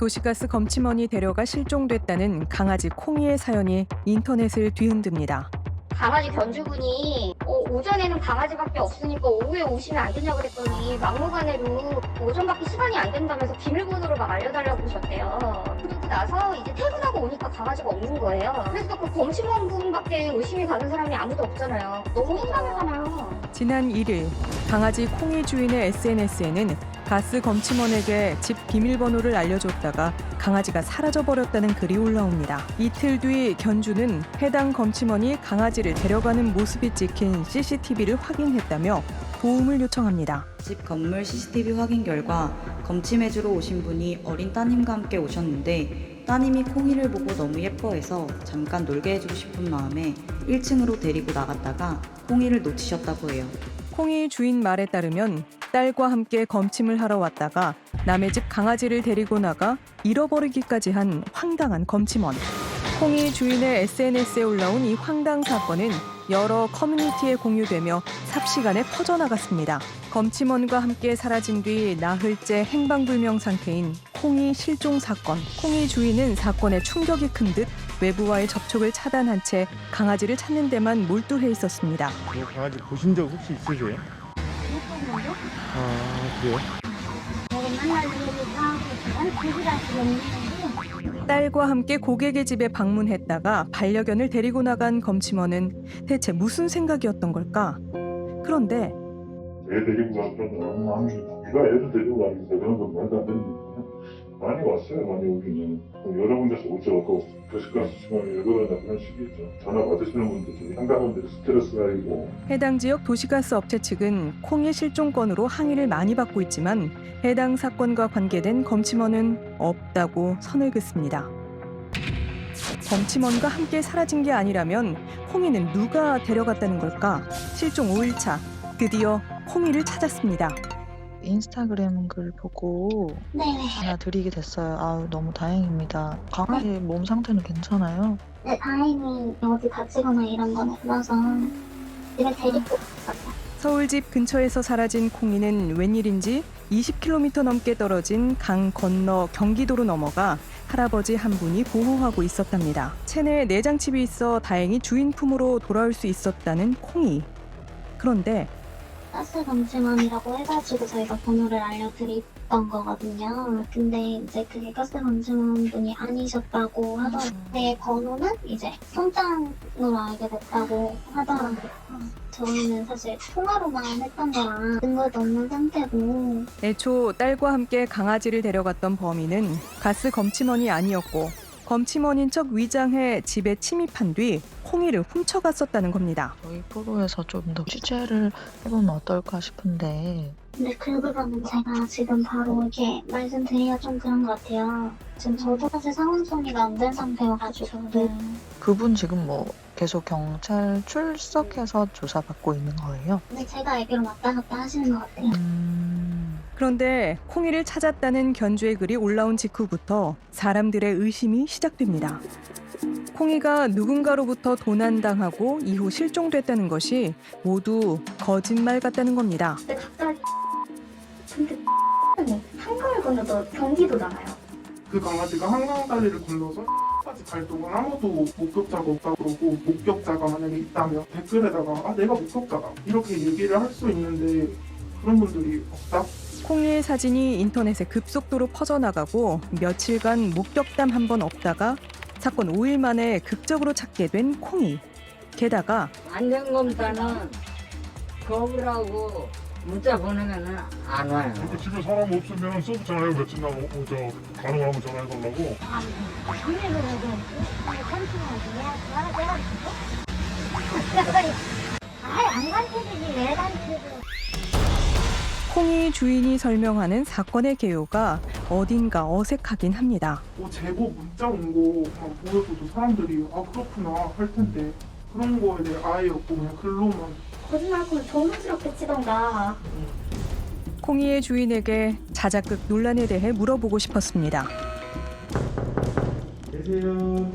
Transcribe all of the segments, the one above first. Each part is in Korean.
도시가스 검침원이 데려가 실종됐다는 강아지 콩이의 사연이 인터넷을 뒤흔듭니다. 강아지 견주분이 오전에는 강아지밖에 없으니까 오후에 오시면 안 되냐 그랬더니 막무가내로 오전밖에 시간이 안 된다면서 비밀번호를 막 알려달라고 그러셨대요. 그러고 나서 이제 퇴근하고 오니까 강아지가 없는 거예요. 그래서 그 검침원분밖에 의심이 가는 사람이 아무도 없잖아요. 너무 황당하잖아요. 지난 1일 강아지 콩이 주인의 SNS에는 가스 검침원에게 집 비밀번호를 알려줬다가 강아지가 사라져버렸다는 글이 올라옵니다. 이틀 뒤 견주는 해당 검침원이 강아지를 데려가는 모습이 찍힌 CCTV를 확인했다며 도움을 요청합니다. 집 건물 CCTV 확인 결과 검침해주러 오신 분이 어린 따님과 함께 오셨는데 따님이 콩이를 보고 너무 예뻐해서 잠깐 놀게 해주고 싶은 마음에 1층으로 데리고 나갔다가 콩이를 놓치셨다고 해요. 콩이 주인 말에 따르면 딸과 함께 검침을 하러 왔다가 남의 집 강아지를 데리고 나가 잃어버리기까지 한 황당한 검침원. 콩이 주인의 SNS에 올라온 이 황당 사건은 여러 커뮤니티에 공유되며 삽시간에 퍼져나갔습니다. 검침원과 함께 사라진 뒤 나흘째 행방불명 상태인 콩이 실종 사건. 콩이 주인은 사건에 충격이 큰 듯 외부와의 접촉을 차단한 채 강아지를 찾는 데만 몰두해 있었습니다. 이 강아지 보신 적 혹시 있으세요? 그래요? 딸과 함께 고객의 집에 방문했다가 반려견을 데리고 나간 검침원은 대체 무슨 생각이었던 걸까? 그런데 애 데리고 갔던 네가 애를 데리고 가는데 그런 건 말도 안 되는 거야. 많이 왔어요. 많이 오기는 여러 군데서 오죠. 도시가스 시간에 여거나 그런 식이 있죠. 전화 받으시는 분들이 상당한 분들이 스트레스가 있고. 해당 지역 도시가스 업체 측은 콩이 실종 건으로 항의를 많이 받고 있지만 해당 사건과 관계된 검침원은 없다고 선을 긋습니다. 검침원과 함께 사라진 게 아니라면 콩이는 누가 데려갔다는 걸까? 실종 5일차 드디어 콩이를 찾았습니다. 인스타그램 글 보고 하나 드리게 됐어요. 아유, 너무 다행입니다. 강아지 몸 상태는 괜찮아요? 네, 다행히 어디 다치거나 이런 건 없어서 집에 데리고 갔어요. 서울 집 근처에서 사라진 콩이는 웬일인지 20km 넘게 떨어진 강 건너 경기도로 넘어가 할아버지 한 분이 보호하고 있었답니다. 체내에 내장칩이 있어 다행히 주인 품으로 돌아올 수 있었다는 콩이. 그런데 가스 검침원이라고 해가지고 저희가 번호를 알려드렸던 거거든요. 근데 이제 그게 가스 검침원 분이 아니셨다고 하더라고요. 제 번호는 이제 손장으로 알게 됐다고 하더라고요. 저희는 사실 통화로만 했던 거라 증거도 없는 상태고. 애초 딸과 함께 강아지를 데려갔던 범인은 가스 검침원이 아니었고 검침원인 척 위장해 집에 침입한 뒤 콩이를 훔쳐갔었다는 겁니다. 저희 프로에서 좀 더 취재를 해보면 어떨까 싶은데. 근데 그 부분은 제가 지금 바로 이렇게 말씀드리기가 좀 그런 것 같아요. 지금 저도 사실 상황 정리가 안 된 상태여가지고. 그분 지금 뭐 계속 경찰 출석해서 조사받고 있는 거예요? 근데 제가 알기로 왔다 갔다 하시는 것 같아요. 그런데 콩이를 찾았다는 견주의 글이 올라온 직후부터 사람들의 의심이 시작됩니다. 콩이가 누군가로부터 도난당하고 이후 실종됐다는 것이 모두 거짓말 같다는 겁니다. 근데 갑자기 근데 한강을 건너서 경기도잖아요. 그 강아지가 한강다리를 건너서 까지 갈 동안 아무도 목격자가 없다고 그러고 목격자가 만약에 있다면 댓글에다가 내가 목격자다 이렇게 얘기를 할 수 있는데 그런 분들이 없다? 콩이의 사진이 인터넷에 급속도로 퍼져나가고 며칠간 목격담 한 번 없다가 사건 5일 만에 극적으로 찾게 된 콩이. 게다가 안전검사는 거부라고 문자 보내면 안 와요. 집에 사람 없으면 써주잖아요. 며칠 나고 가능하면 전화해달라고. 안 가르쳐주지 왜 가르쳐줘. 콩이 주인이 설명하는 사건의 개요가 어딘가 어색하긴 합니다. 제보 문자 온 거 보여줘도 사람들이 그렇구나 할 텐데 그런 거에 대해 아예 없고 그냥 글로만 거짓말하고 조심스럽게 치던가. 콩이의 주인에게 자작극 논란에 대해 물어보고 싶었습니다. 계세요.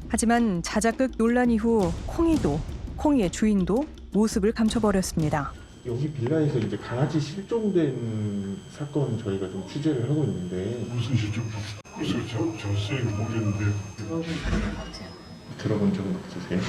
하지만 자작극 논란 이후 콩이도 콩이의 주인도 모습을 감춰버렸습니다. 여기 빌라에서 이제 강아지 실종된 사건 저희가 좀 취재를 하고 있는데 무슨 실종? 글쎄요, 자세히 모르겠는데. 들어본 적은 없으세요?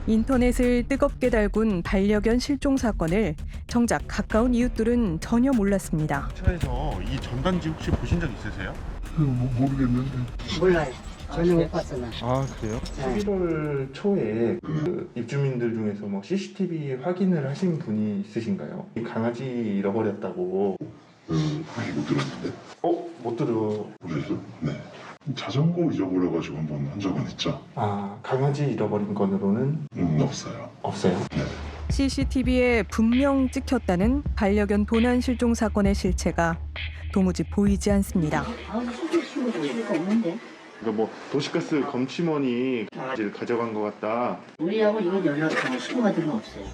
인터넷을 뜨겁게 달군 반려견 실종 사건을 정작 가까운 이웃들은 전혀 몰랐습니다. 차에서 이 전단지 혹시 보신 적 있으세요? 모르겠는데. 몰라요. 전혀 못 봤어 나. 아 그래요? 11월 초에 그 입주민들 중에서 뭐 CCTV 확인을 하신 분이 있으신가요? 이 강아지 잃어버렸다고. 아니 못 들었는데. 못 들어. 보셨어요? 네. 자전거 잊어버려가지고 한번 한 적은 있죠. 아 강아지 잃어버린 건으로는 없어요. 없어요? CCTV에 분명 찍혔다는 반려견 도난 실종 사건의 실체가 도무지 보이지 않습니다. 그러니까 뭐 도시가스 검침원이 강아지를 가져간 것 같다. 우리하고 이건 연락처가 신고가 된 거 없어요.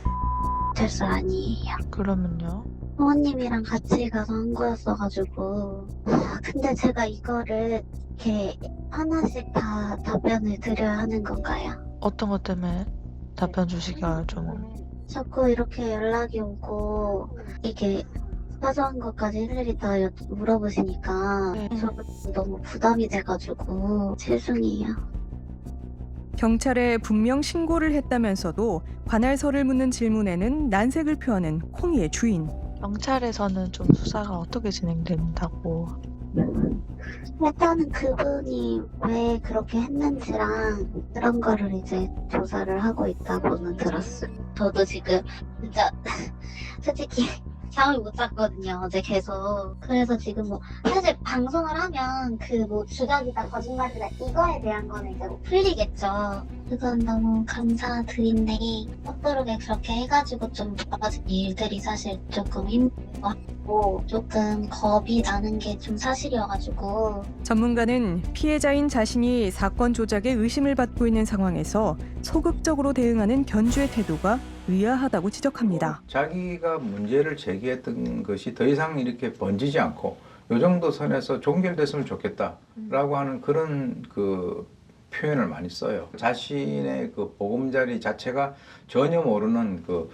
실수 아니에요. 그러면요? 부모님이랑 같이 가서 한 거였어가지고. 근데 제가 이거를 이렇게 하나씩 다 답변을 드려야 하는 건가요? 어떤 것 때문에 답변 주시기가 좀 자꾸 이렇게 연락이 오고 이게 사소한 것까지 일일이 다 물어보시니까 저도 너무 부담이 돼가지고 죄송해요. 경찰에 분명 신고를 했다면서도 관할서를 묻는 질문에는 난색을 표하는 콩이의 주인. 경찰에서는 좀 수사가 어떻게 진행된다고. 일단은 그분이 왜 그렇게 했는지랑 그런 거를 이제 조사를 하고 있다고는 들었어요. 저도 지금 진짜 솔직히 잠을 못 잤거든요, 어제 계속. 그래서 지금 뭐 사실 방송을 하면 그 뭐 주작이다 거짓말이다 이거에 대한 거는 이제 뭐 풀리겠죠. 그건 너무 감사드린데 헛도르게 그렇게 해가지고 좀 벌어진 일들이 사실 조금 힘들고 조금 겁이 나는 게 좀 사실이어가지고. 전문가는 피해자인 자신이 사건 조작에 의심을 받고 있는 상황에서 소극적으로 대응하는 견주의 태도가 의아하다고 지적합니다. 자기가 문제를 제기했던 것이 더 이상 이렇게 번지지 않고 이 정도 선에서 종결됐으면 좋겠다라고 하는 그런 그 표현을 많이 써요. 자신의 그 보금자리 자체가 전혀 모르는 그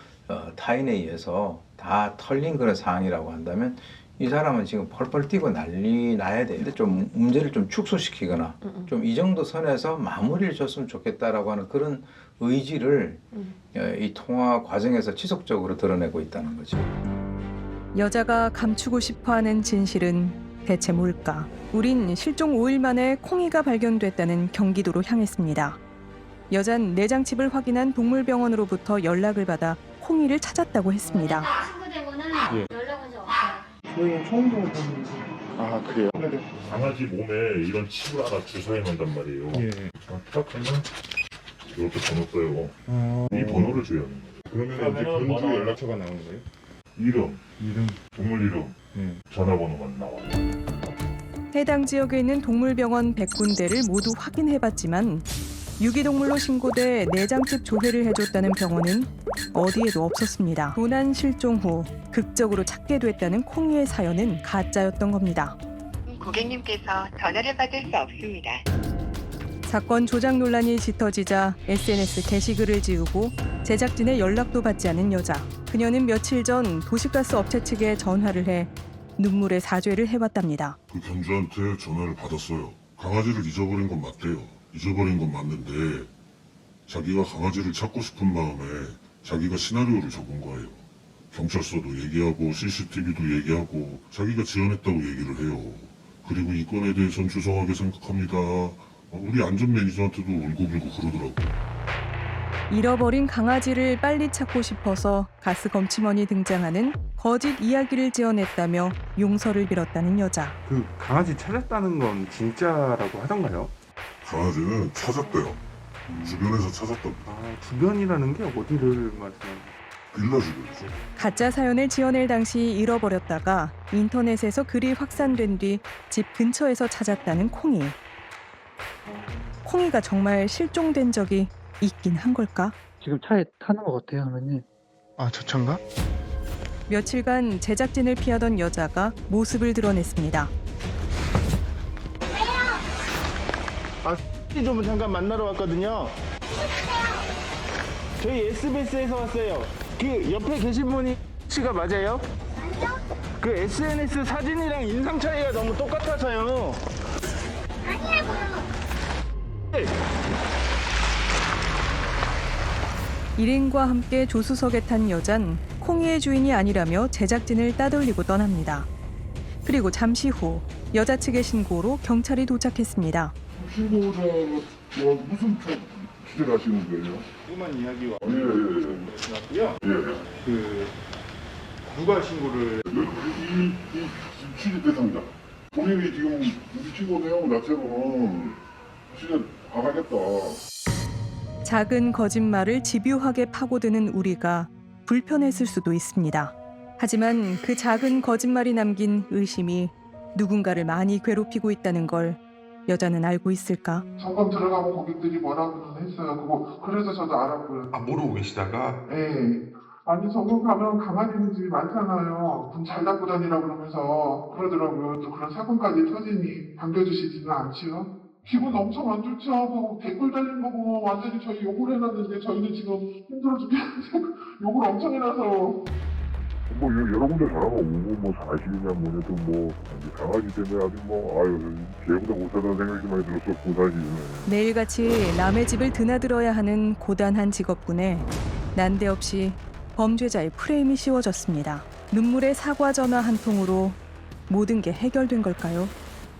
타인에 의해서 다 털린 그런 상황이라고 한다면 이 사람은 지금 펄펄 뛰고 난리 나야 돼. 근데 좀 문제를 좀 축소시키거나 좀 이 정도 선에서 마무리를 줬으면 좋겠다라고 하는 그런 의지를 이 통화 과정에서 지속적으로 드러내고 있다는 거죠. 여자가 감추고 싶어하는 진실은 대체 뭘까? 우린 실종 5일 만에 콩이가 발견됐다는 경기도로 향했습니다. 여잔 내장칩을 확인한 동물병원으로부터 연락을 받아 콩이를 찾았다고 했습니다. 친구들과는 연락은 좀 없어요. 저희는 처음 들어봤는데. 아 그래요? 강아지 몸에 이런 칩을 하나 주사해 놓는단 말이에요. 예. 딱 하면 이렇게 번호 써요. 이 번호를 줘야 하는 거예요. 그러면 이제 근처 연락 연락처가 나오는 거예요? 이름, 이름. 동물 이름, 전화번호만 나와요. 해당 지역에 있는 동물병원 100군데를 모두 확인해봤지만 유기동물로 신고돼 내장칩 조회를 해줬다는 병원은 어디에도 없었습니다. 도난 실종 후 극적으로 찾게 됐다는 콩이의 사연은 가짜였던 겁니다. 고객님께서 전화를 받을 수 없습니다. 사건 조작 논란이 짙어지자 SNS 게시글을 지우고 제작진의 연락도 받지 않은 여자. 그녀는 며칠 전 도시가스 업체 측에 전화를 해 눈물의 사죄를 해왔답니다. 그 견주한테 전화를 받았어요. 강아지를 잊어버린 건 맞대요. 잊어버린 건 맞는데 자기가 강아지를 찾고 싶은 마음에 자기가 시나리오를 적은 거예요. 경찰서도 얘기하고 CCTV도 얘기하고 자기가 지원했다고 얘기를 해요. 그리고 이 건에 대해선 죄송하게 생각합니다. 우리 안전 매니저한테도 울고불고 그러더라고요. 잃어버린 강아지를 빨리 찾고 싶어서 가스 검침원이 등장하는 거짓 이야기를 지어냈다며 용서를 빌었다는 여자. 그 강아지 찾았다는 건 진짜라고 하던가요? 강아지는 찾았대요. 주변에서 찾았답니다. 아 주변이라는 게 어디를 말씀하세요? 빌라 주변이죠. 가짜 사연을 지어낼 당시 잃어버렸다가 인터넷에서 글이 확산된 뒤 집 근처에서 찾았다는 콩이. 콩이가 정말 실종된 적이 있긴 한 걸까? 지금 차에 타는 것 같아요, 선배님. 아 저 차인가? 며칠간 제작진을 피하던 여자가 모습을 드러냈습니다. 좀 잠깐 만나러 왔거든요. 저희 SBS에서 왔어요. 그 옆에 계신 분이 씨가 맞아요? 그 SNS 사진이랑 인상 차이가 너무 똑같아서요. 일행과 함께 조수석에 탄 여잔 콩이의 주인이 아니라며 제작진을 따돌리고 떠납니다. 그리고 잠시 후 여자 측의 신고로 경찰이 도착했습니다. 신고자가 뭐 무슨 취재를 하시는 거예요? 궁금한 이야기가 예. 있고요. 그 누가 신고를 이 취재 대상자. 본인이 지금 우리 친구 내용 자체로는 진짜 안 하겠다. 작은 거짓말을 집요하게 파고드는 우리가 불편했을 수도 있습니다. 하지만 그 작은 거짓말이 남긴 의심이 누군가를 많이 괴롭히고 있다는 걸 여자는 알고 있을까? 점검 들어가면 고객들이 뭐라고는 했어요. 그래서 저도 알았고요. 아 모르고 계시다가 네. 아니 점검 가면 강아지 있는 집이 많잖아요. 돈 잘 닦고 다니라 그러면서 그러더라고요. 또 그런 사건까지 터지니 반겨주시지는 않지요. 기분 엄청 안 좋죠. 그 댓글 달린 거 보면 완전히 저희 욕을 해놨는데 저희는 지금 힘들어 죽겠는데 욕을 엄청 해놔서. 뭐 여러 군데 전화가 오고 뭐 사실이냐 뭐냐도 뭐 강아지 때문에 아주 뭐 아유 걔보다 못하다는 생각이 많이 들었었고 사실은. 매일같이 남의 집을 드나들어야 하는 고단한 직업군에 난데없이 범죄자의 프레임이 씌워졌습니다. 눈물의 사과 전화 한 통으로 모든 게 해결된 걸까요?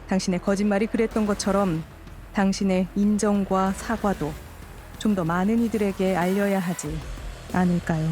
당신의 거짓말이 그랬던 것처럼 당신의 인정과 사과도 좀 더 많은 이들에게 알려야 하지 않을까요?